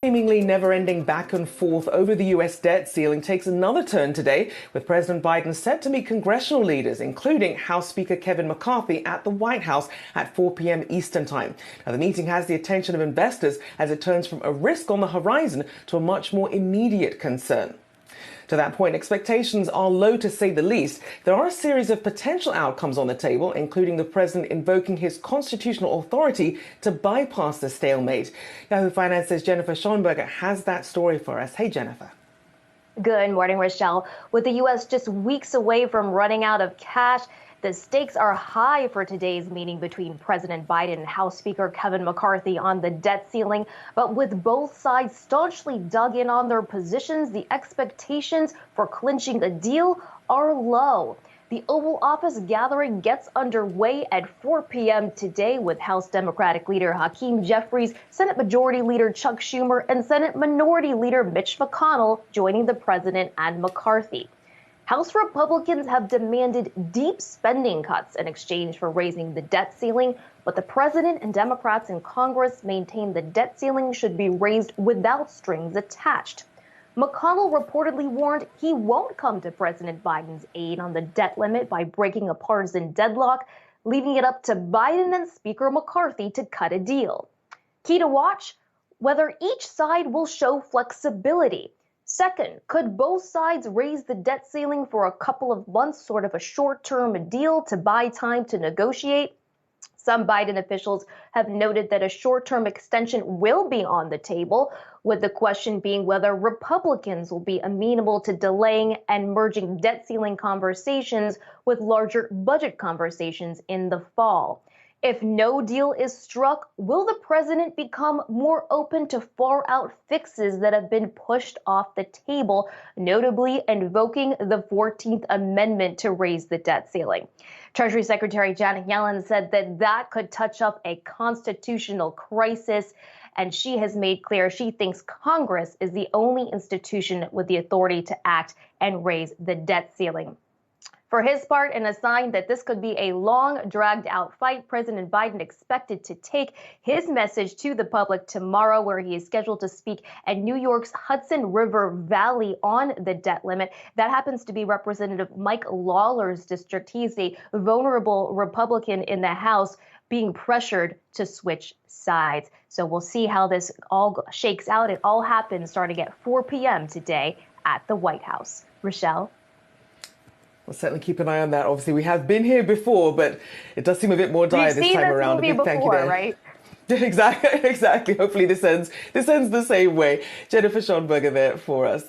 Seemingly never-ending back and forth over the U.S. debt ceiling takes another turn today, with President Biden set to meet congressional leaders, including House Speaker Kevin McCarthy, at the White House at 4 p.m. Eastern Time. Now, the meeting has the attention of investors as it turns from a risk on the horizon to a much more immediate concern. To that point, expectations are low, to say the least. There are a series of potential outcomes on the table, including the president invoking his constitutional authority to bypass the stalemate. Yahoo Finance's Jennifer Schonberger has that story for us. Hey, Jennifer. Good morning, Rochelle. With the U.S. just weeks away from running out of cash, the stakes are high for today's meeting between President Biden and House Speaker Kevin McCarthy on the debt ceiling. But with both sides staunchly dug in on their positions, the expectations for clinching a deal are low. The Oval Office gathering gets underway at 4 p.m. today with House Democratic Leader Hakeem Jeffries, Senate Majority Leader Chuck Schumer, and Senate Minority Leader Mitch McConnell joining the president and McCarthy. House Republicans have demanded deep spending cuts in exchange for raising the debt ceiling, but the president and Democrats in Congress maintain the debt ceiling should be raised without strings attached. McConnell reportedly warned he won't come to President Biden's aid on the debt limit by breaking a partisan deadlock, leaving it up to Biden and Speaker McCarthy to cut a deal. Key to watch: whether each side will show flexibility. Second, could both sides raise the debt ceiling for a couple of months, sort of a short-term deal to buy time to negotiate? Some Biden officials have noted that a short-term extension will be on the table, with the question being whether Republicans will be amenable to delaying and merging debt ceiling conversations with larger budget conversations in the fall. If no deal is struck, will the president become more open to far-out fixes that have been pushed off the table, notably invoking the 14th Amendment to raise the debt ceiling? Treasury Secretary Janet Yellen said that could touch up a constitutional crisis, and she has made clear she thinks Congress is the only institution with the authority to act and raise the debt ceiling. For his part, in a sign that this could be a long, dragged-out fight, President Biden expected to take his message to the public tomorrow, where he is scheduled to speak at New York's Hudson River Valley on the debt limit. That happens to be Representative Mike Lawler's district. He's a vulnerable Republican in the House being pressured to switch sides. So we'll see how this all shakes out. It all happens starting at 4 p.m. today at the White House. Rochelle? We'll certainly keep an eye on that. Obviously, we have been here before, but it does seem a bit more dire this time around. A big thank you there. Right? Exactly. Hopefully this ends the same way. Jennifer Schonberger there for us.